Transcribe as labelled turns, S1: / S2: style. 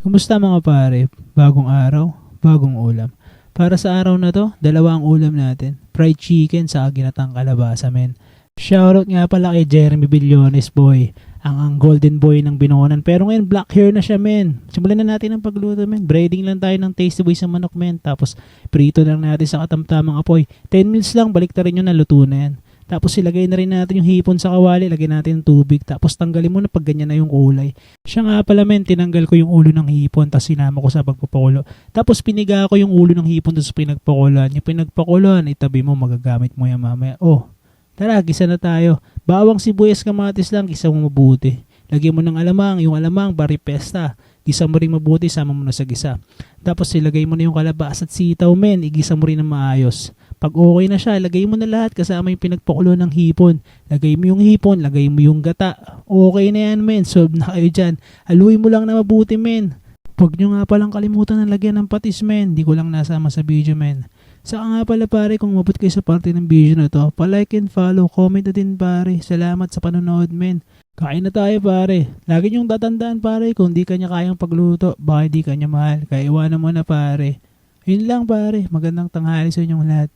S1: Kumusta mga pare? Bagong araw, bagong ulam. Para sa araw na to, dalawa ang ulam natin. Fried chicken sa ginatang kalabasa, men. Shoutout nga pala kay Jeremy Billones, boy. Ang golden boy ng Binonan. Pero ngayon, black hair na siya, men. Simulan na natin ang pagluto, men. Breading lang tayo ng tasty boy sa manok, men. Tapos, prito lang natin sa katamtamang apoy. 10 minutes lang, balik ta rin yun na luto na yan. Tapos ilagay na rin natin yung hipon sa kawali, lagay natin ng tubig, tapos tanggalin mo na pag ganyan na yung kulay. Siya nga pala men, tinanggal ko yung ulo ng hipon, tapos sinama ko sa pagpapakulo. Tapos piniga ko yung ulo ng hipon tapos pinagpakuloan. Yung pinagpakuloan, itabi mo, magagamit mo yan mamaya. Oh, tara, gisa na tayo. Bawang sibuyas kamatis lang, gisa mo mabuti. Lagyan mo ng alamang, yung alamang, baripesta. Gisa mo rin mabuti, sama mo na sa gisa. Tapos ilagay mo na yung kalabasa at sitaw men, igisa mo rin ng maayos. Pag okay na siya, lagay mo na lahat kasama yung pinagpakulo ng hipon. Lagay mo yung hipon, lagay mo yung gata. Okay na yan men, solve na kayo dyan. Haluin mo lang na mabuti men. Huwag nyo nga palang kalimutan na lagyan ng patis men, di ko lang nasama sa video men. Saka nga pala pare, kung mabot kayo sa parte ng video na to, palike and follow, comment na din pare. Salamat sa panonood men. Kain na tayo pare. Lagi nyong tatandaan pare, kung di kanya kayang pagluto, baka di kanya mahal. Kaya iwanan mo na pare. Yun lang pare, magandang tanghali sa inyong lahat.